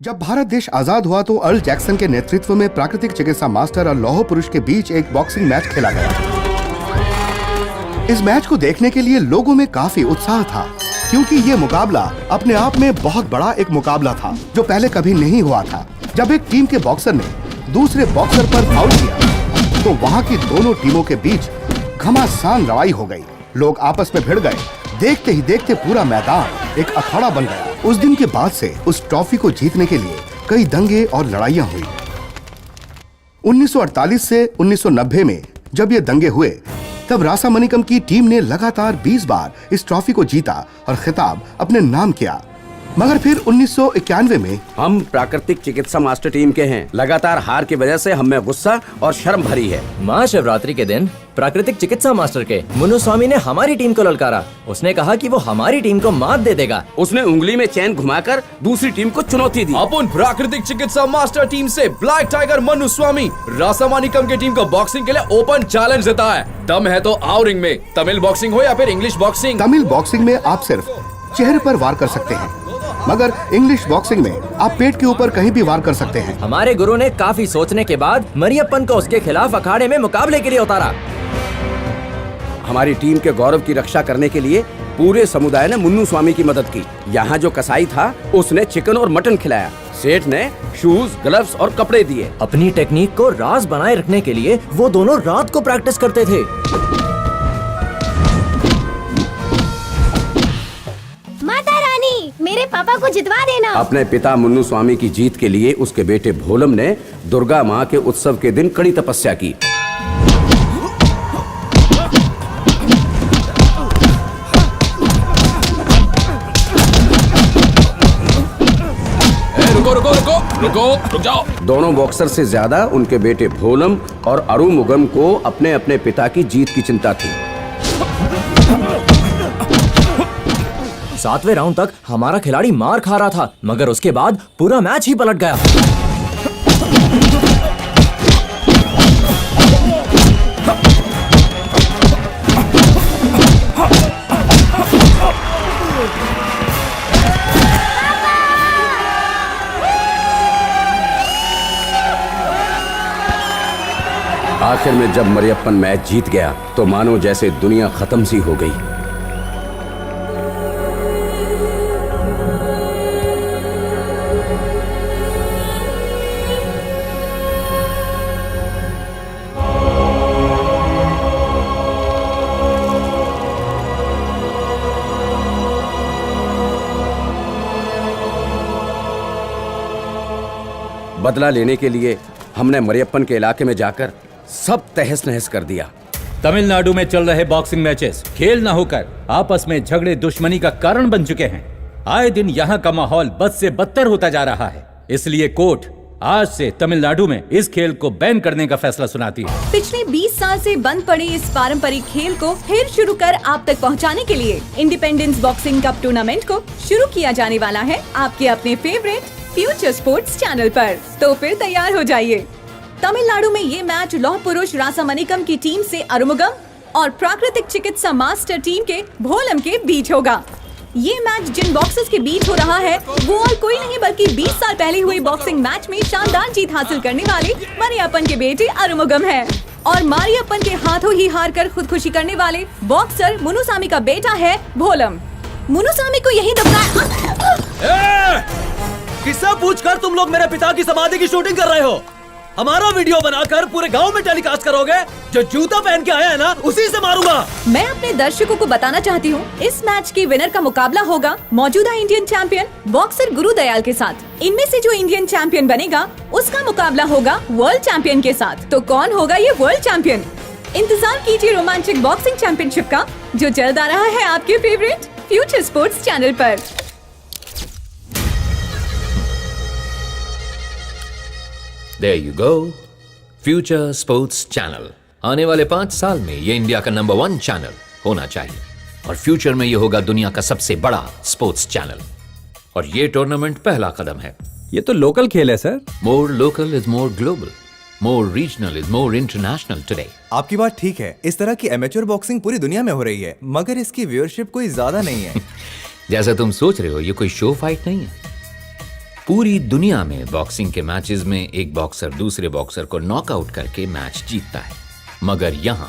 जब भारत देश आजाद हुआ तो अर्ल जैक्सन के नेतृत्व में प्राकृतिक चिकित्सा मास्टर और लौह पुरुष के बीच एक बॉक्सिंग मैच खेला गया। इस मैच को देखने के लिए लोगों में काफी उत्साह था, क्योंकि ये मुकाबला अपने आप में बहुत बड़ा एक मुकाबला था जो पहले कभी नहीं हुआ था। जब एक टीम के बॉक्सर ने दूसरे बॉक्सर पर फाउल किया तो वहाँ की दोनों टीमों के बीच घमासान लड़ाई हो गई। लोग आपस में भिड़ गए। देखते ही देखते पूरा मैदान एक अखाड़ा बन गया। उस दिन के बाद से उस ट्रॉफी को जीतने के लिए कई दंगे और लड़ाइयाँ हुई। 1948 से 1990 में जब ये दंगे हुए तब रासामणिकम की टीम ने लगातार 20 बार इस ट्रॉफी को जीता और खिताब अपने नाम किया। मगर फिर 1991 में हम प्राकृतिक चिकित्सा मास्टर टीम के हैं। लगातार हार की वजह से हमें गुस्सा और शर्म भरी है। महाशिवरात्रि के दिन प्राकृतिक चिकित्सा मास्टर के मुनुस्वामी ने हमारी टीम को ललकारा। उसने कहा कि वो हमारी टीम को मात दे देगा। उसने उंगली में चैन घुमाकर दूसरी टीम को चुनौती दी। अपन प्राकृतिक चिकित्सा मास्टर टीम से ब्लैक टाइगर मुनुस्वामी रासामणिकम की टीम को बॉक्सिंग के लिए ओपन चैलेंज देता है। दम है तो आओ रिंग में। तमिल बॉक्सिंग हो या फिर इंग्लिश बॉक्सिंग। तमिल बॉक्सिंग में आप सिर्फ चेहरे पर वार कर सकते हैं, मगर इंग्लिश बॉक्सिंग में आप पेट के ऊपर कहीं भी वार कर सकते हैं। हमारे गुरु ने काफी सोचने के बाद मरियप्पन को उसके खिलाफ अखाड़े में मुकाबले के लिए उतारा। हमारी टीम के गौरव की रक्षा करने के लिए पूरे समुदाय ने मुन्नुस्वामी की मदद की। यहाँ जो कसाई था उसने चिकन और मटन खिलाया। सेठ ने शूज, ग्लव्स और कपड़े दिए। अपनी टेक्निक को राज बनाए रखने के लिए वो दोनों रात को प्रैक्टिस करते थे। माता रानी, मेरे पापा को जितवा देना। अपने पिता मुन्नुस्वामी की जीत के लिए उसके बेटे भोलम ने दुर्गा माँ के उत्सव के दिन कड़ी तपस्या की। रुक जाओ। दोनों बॉक्सर से ज्यादा उनके बेटे भोलम और अरुमुगम को अपने अपने पिता की जीत की चिंता थी। 7वें राउंड तक हमारा खिलाड़ी मार खा रहा था, मगर उसके बाद पूरा मैच ही पलट गया। आखिर में जब मरियप्पन मैच जीत गया तो मानो जैसे दुनिया खत्म सी हो गई। बदला लेने के लिए हमने मरियप्पन के इलाके में जाकर सब तहस नहस कर दिया। तमिलनाडु में चल रहे बॉक्सिंग मैचेस खेल न होकर आपस में झगड़े दुश्मनी का कारण बन चुके हैं। आए दिन यहाँ का माहौल बद से बदतर होता जा रहा है। इसलिए कोर्ट आज से तमिलनाडु में इस खेल को बैन करने का फैसला सुनाती है। पिछले 20 साल से बंद पड़े इस पारंपरिक खेल को फिर शुरू कर आप तक पहुंचाने के लिए इंडिपेंडेंस बॉक्सिंग कप टूर्नामेंट को शुरू किया जाने वाला है आपके अपने फेवरेट फ्यूचर स्पोर्ट्स चैनल पर। तो फिर तैयार हो जाइए। तमिलनाडु में ये मैच लौह पुरुष रासामणिकम की टीम से अरुमुगम और प्राकृतिक चिकित्सा मास्टर टीम के भोलम के बीच होगा। ये मैच जिन बॉक्सर्स के बीच हो रहा है वो और कोई नहीं बल्कि 20 साल पहले हुए बॉक्सिंग मैच में शानदार जीत हासिल करने वाले मरियप्पन के बेटे अरुमुगम है। और मरियप्पन के हाथों ही हार कर खुदकुशी करने वाले बॉक्सर मुनुस्वामी का बेटा है भोलम। मुनुस्वामी को यही दबकाया। किससे पूछकर तुम लोग मेरे पिता की समाधि की शूटिंग कर रहे हो? हमारा वीडियो बनाकर पूरे गांव में टेलीकास्ट करोगे? जो जूता पहन के आया है ना, उसी से मारूंगा। मैं अपने दर्शकों को बताना चाहती हूँ, इस मैच के विनर का मुकाबला होगा मौजूदा इंडियन चैंपियन बॉक्सर गुरुदयाल के साथ। इनमें से जो इंडियन चैंपियन बनेगा उसका मुकाबला होगा वर्ल्ड चैंपियन के साथ। तो कौन होगा ये वर्ल्ड चैंपियन? इंतजार कीजिए रोमांचक बॉक्सिंग चैंपियनशिप का, जो जल्द आ रहा है आपके फेवरेट फ्यूचर स्पोर्ट्स चैनल पर। There you go, Future Sports Channel। आने वाले 5 साल में ये इंडिया का नंबर 1 चैनल होना चाहिए और फ्यूचर में ये होगा दुनिया का सबसे बड़ा स्पोर्ट्स चैनल। और ये टूर्नामेंट पहला कदम है। ये तो लोकल खेल है sir. More local is more global, more regional is more international today. आपकी बात ठीक है, इस तरह की एमेच्योर बॉक्सिंग पूरी दुनिया में हो रही है, मगर इसकी व्यूअरशिप कोई ज्यादा नहीं है। जैसे तुम सोच रहे हो ये कोई शो फाइट नहीं है। पूरी दुनिया में बॉक्सिंग के मैचेस में एक बॉक्सर दूसरे बॉक्सर को नॉकआउट करके मैच जीतता है, मगर यहाँ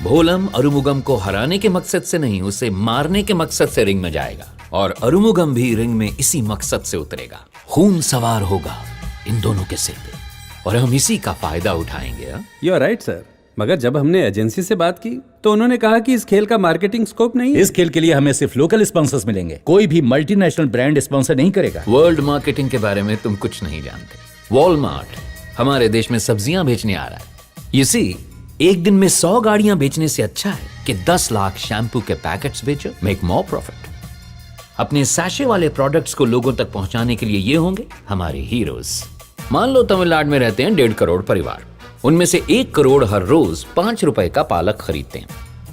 भोलम अरुमुगम को हराने के मकसद से नहीं, उसे मारने के मकसद से रिंग में जाएगा और अरुमुगम भी रिंग में इसी मकसद से उतरेगा। खून सवार होगा इन दोनों के सिर पे और हम इसी का फायदा उठाएंगे। यू आर राइट सर, मगर जब हमने एजेंसी से बात की तो उन्होंने कहा कि इस खेल का मार्केटिंग स्कोप नहीं है। इस खेल के लिए हमें सिर्फ लोकल स्पॉन्सर्स मिलेंगे, कोई भी मल्टीनेशनल ब्रांड स्पॉन्सर नहीं करेगा। वर्ल्ड मार्केटिंग के बारे में तुम कुछ नहीं जानते। वॉलमार्ट हमारे देश में सब्जियां बेचने आ रहा है। You see, एक दिन में 100 गाड़ियां बेचने से अच्छा है कि 10 लाख शैम्पू के पैकेट्स बेचो, मेक मोर प्रॉफिट। अपने सैशे वाले प्रोडक्ट्स को लोगों तक पहुंचाने के लिए ये होंगे हमारे हीरोज। मान लो तमिलनाडु में रहते हैं 1.5 करोड़ परिवार, उनमें से 1 करोड़ हर रोज 5 रुपए का पालक खरीदते हैं,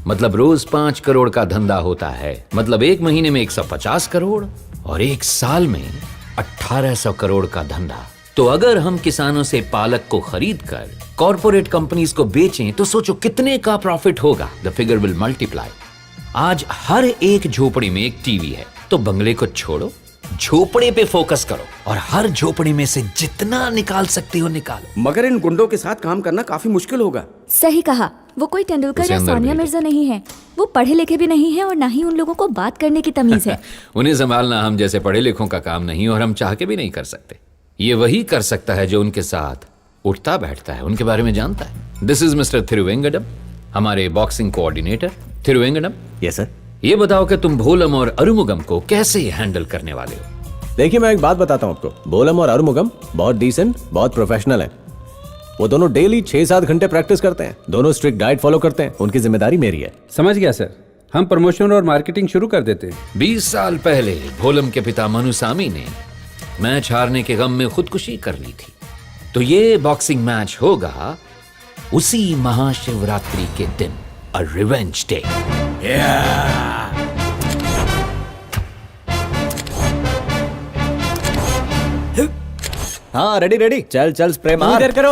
मतलब रोज 5 करोड़ का धंधा होता है, मतलब एक महीने में 150 करोड़ और एक साल में 1800 करोड़ का धंधा। तो अगर हम किसानों से पालक को खरीद कर कॉर्पोरेट कंपनीज को बेचें तो सोचो कितने का प्रॉफिट होगा। The figure will multiply. आज हर एक झोपड़ी में एक टीवी है, तो बंगले को छोड़ो, झोपड़े पे फोकस करो और हर झोपड़ी में से जितना निकाल सकते हो निकालो। मगर इन गुंडों के साथ काम करना काफी मुश्किल होगा। सही कहा, वो कोई तेंदुलकर या सोनिया मिर्जा नहीं है, वो पढ़े लिखे भी नहीं है और ना ही उन लोगों को बात करने की तमीज है। उन्हें संभालना हम जैसे पढ़े लिखों का काम नहीं और हम चाह के भी नहीं कर सकते। ये वही कर सकता है जो उनके साथ उठता बैठता है, उनके बारे में जानता है। दिस इज मिस्टर थिरुवेंगडम, हमारे boxing coordinator. Thiruvengadam, yes sir. ये बताओ कि तुम भोलम और अरुमुगम को कैसे हैंडल करने वाले हो? देखिए, मैं एक बात बताता हूँ आपको, भोलम और अरुमुगम बहुत डिसेंट, बहुत प्रोफेशनल हैं। वो दोनों डेली 6-7 घंटे प्रैक्टिस करते हैं, दोनों स्ट्रिक्ट डाइट फॉलो करते हैं। उनकी जिम्मेदारी मेरी है। समझ गया सर, हम प्रमोशन और मार्केटिंग शुरू कर देते हैं। 20 साल पहले भोलम के पिता मनुस्वामी ने मैच हारने के गम में खुदकुशी कर ली थी, तो ये बॉक्सिंग मैच होगा उसी महाशिवरात्रि के दिन, अ रिवेंज डे। हाँ, रेडी रेडी, चल चल स्प्रे मार। इधर करो।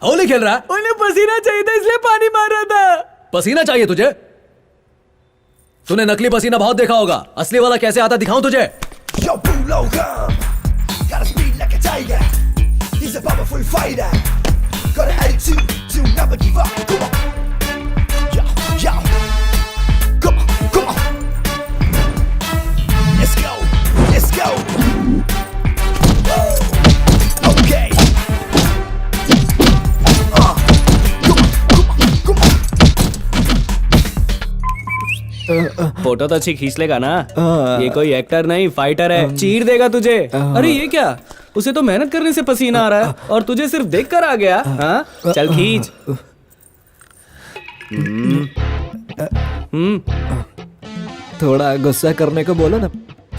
होली खेल रहा है? उन्हें पसीना चाहिए था इसलिए पानी मार रहा था। पसीना चाहिए तुझे? तूने नकली पसीना बहुत देखा होगा, असली वाला कैसे आता दिखाऊं तुझे? Yo, Bulo Gum, got a speed like a tiger. He's a powerful fighter. Got an attitude to never give up. Come on, yo, yo, come on, come on. Let's go, let's go. Okay. Come on, come on, come on. Photo तो अच्छी खींच लेगा ना? ये कोई actor नहीं, fighter है, चीर देगा तुझे। अरे ये क्या, उसे तो मेहनत करने से पसीना आ रहा है और तुझे सिर्फ देख कर आ गया। हाँ, चल खींच। थोड़ा गुस्सा करने को बोलो ना।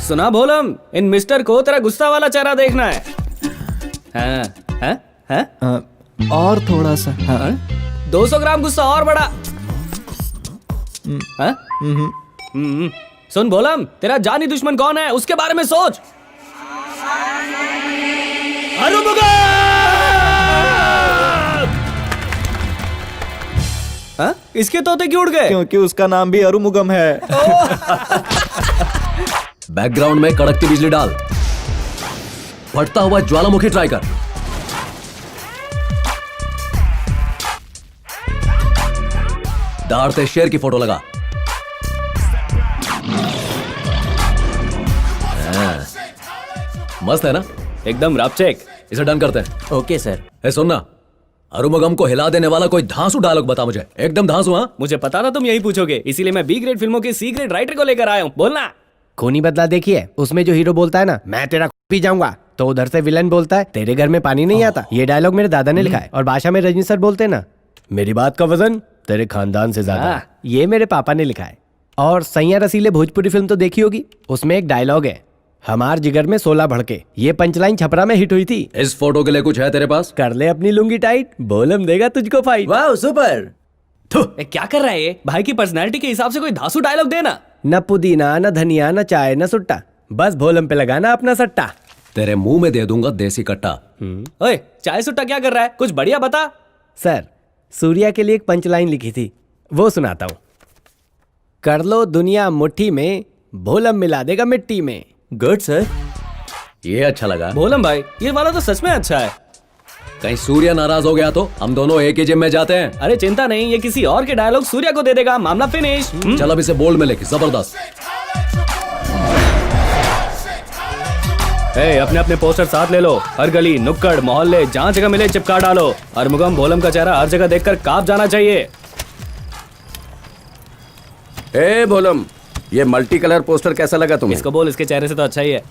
सुना भोलम, इन मिस्टर को तेरा गुस्सा वाला चेहरा देखना है। हाँ, हाँ, हाँ? और थोड़ा सा। हाँ? 200 ग्राम गुस्सा और बड़ा। हाँ? सुन भोलम, तेरा जानी दुश्मन कौन है उसके बारे में सोच। हाँ? इसके तोते क्यों उड़ गए? क्योंकि उसका नाम भी अरुमुगम है। बैकग्राउंड में कड़कती बिजली डाल, फटता हुआ ज्वालामुखी ट्राई कर। दाढ़ते शेर की फोटो लगा। मस्त है ना? एकदम रैप चेक। इसे डन करते हैं। Okay sir. ए सुनना, अरुमुगम को हिला देने वाला कोई धांसू डायलॉग बता मुझे, एकदम धांसू। हाँ, मुझे पता था तुम यही पूछोगे, इसीलिए मैं बी ग्रेड फिल्मों के सी ग्रेड राइटर को लेकर आया हूँ। बोलना। खूनी बदला देखिए, उसमें जो हीरो बोलता है ना, मैं तेरा पी जाऊंगा, तो उधर से विलन बोलता है तेरे घर में पानी नहीं आता। ये डायलॉग मेरे दादा ने लिखा है। और भाषा में रजनी सर बोलते हैं ना, मेरी बात का वजन तेरे खानदान से ज्यादा है। ये मेरे पापा ने लिखा है। और सैया रसीले भोजपुरी फिल्म तो देखी होगी, उसमें एक डायलॉग है, हमार जिगर में 16 भड़के। ये पंचलाइन छपरा में हिट हुई थी। इस फोटो के लिए कुछ है तेरे पास? कर ले अपनी लुंगी टाइट, बोलम देगा तुझको फाइट। वाह सुपर। क्या कर रहा है ये? भाई की पर्सनालिटी के हिसाब से कोई धांसू डायलॉग देना। न पुदीना, न धनिया, न चाय, न सुट्टा, बस भोलम पे लगाना अपना सट्टा। तेरे मुंह में दे दूंगा देसी कट्टा। ओए, चाय सुट्टा क्या कर रहा है? कुछ बढ़िया बता। सर, सूर्या के लिए एक पंचलाइन लिखी थी, वो सुनाता हूँ। कर लो दुनिया मुट्ठी में, भोलम मिला देगा मिट्टी में। Good sir. ये अच्छा लगा। भोलम भाई, ये वाला तो सच में अच्छा है। कहीं सूर्या नाराज हो गया तो हम दोनों एक ही जिम में जाते हैं। अरे चिंता नहीं, ये किसी और के डायलॉग सूर्या को दे देगा, मामला फिनिश। चल अब इसे बोल्ड में लेके, जबरदस्त। अपने अपने पोस्टर साथ ले लो, हर गली नुक्कड़ मोहल्ले जहाँ जगह मिले चिपका डालो। अरमुगम भोलम का चेहरा हर जगह देखकर कांप जाना चाहिए। ए भोलम, ये मल्टी कलर पोस्टर कैसा लगा तुम्हें? इसको बोल, इसके चेहरे से तो अच्छा ही है।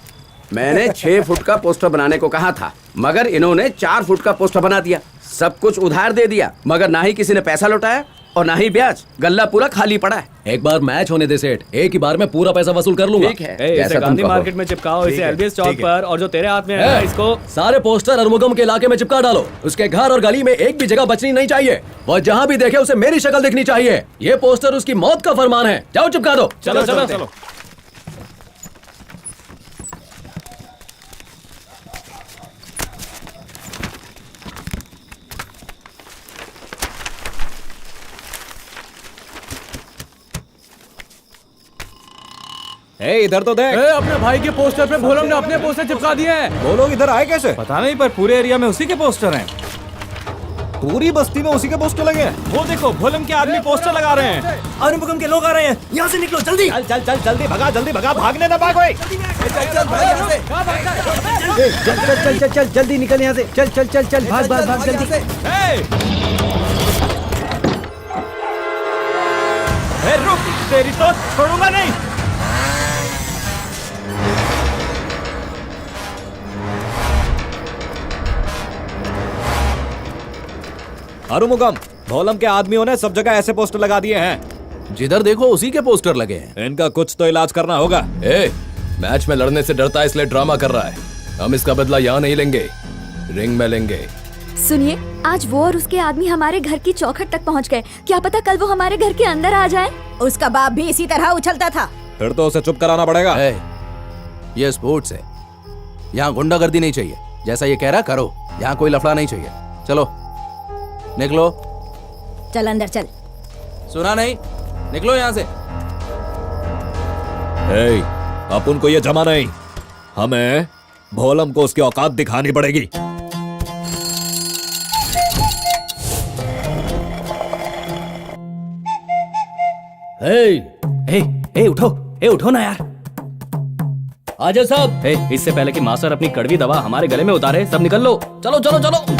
मैंने 6 फुट का पोस्टर बनाने को कहा था, मगर इन्होंने 4 फुट का पोस्टर बना दिया। सब कुछ उधार दे दिया, मगर ना ही किसी ने पैसा लौटाया और ना ही ब्याज। गल्ला पूरा खाली पड़ा है। एक बार मैच होने दे सेठ, एक ही बार में पूरा पैसा वसूल कर लूंगा। ठीक है, इसे गांधी मार्केट में चिपकाओ, इसे एलबीएस चौक पर, और जो तेरे हाथ में है इसको सारे पोस्टर अरमुगम के इलाके में चिपका डालो। उसके घर और गली में एक भी जगह बचनी नहीं चाहिए। वह जहाँ भी देखे उसे मेरी शक्ल दिखनी चाहिए। ये पोस्टर उसकी मौत का फरमान है। जाओ चिपका दो। चलो चलो चलो। इधर तो देख। अपने भाई के पोस्टर पे भोलम ने अपने पोस्टर चिपका दिए हैं। वो लोग इधर आए कैसे? पता नहीं, पर पूरे एरिया में उसी के पोस्टर हैं। पूरी बस्ती में उसी के पोस्टर लगे हैं। वो देखो, भोलम के आदमी पोस्टर लगा रहे हैं। अरुमुगम के लोग आ रहे हैं, यहाँ से निकलो जल्दी। चल चल चल जल्दी भगा, जल्दी भगा, भागने ना भाग। चल चल चल जल्दी निकल यहाँ से। चल चल चल चल भाग भाग भाग जल्दी। रुक, तेरी तो छोड़ूंगा नहीं। अरुमुगम, भोलम के आदमियों ने सब जगह ऐसे पोस्टर लगा दिए हैं। जिधर देखो उसी के पोस्टर लगे हैं। इनका कुछ तो इलाज करना होगा। मैच में लड़ने से डरता है इसलिए ड्रामा कर रहा है। हम इसका बदला यहाँ नहीं लेंगे, रिंग में लेंगे। सुनिए, आज वो और उसके आदमी हमारे घर की चौखट तक पहुंच गए। क्या पता कल वो हमारे घर के अंदर आ जाए। उसका बाप भी इसी तरह उछलता था। फिर तो उसे चुप कराना पड़ेगा। ये स्पोर्ट्स है, यहाँ गुंडागर्दी नहीं चाहिए। जैसा ये कह रहा करो, यहाँ कोई लफड़ा नहीं चाहिए। चलो निकलो। चल अंदर चल। सुना नहीं? निकलो यहाँ से। अब उनको ये जमा नहीं, हमें भोलम को उसकी औकात दिखानी पड़ेगी। उठो ना यार। आजा साहब। इससे पहले कि मास्टर अपनी कड़वी दवा हमारे गले में उतारे, सब निकल लो। चलो चलो चलो।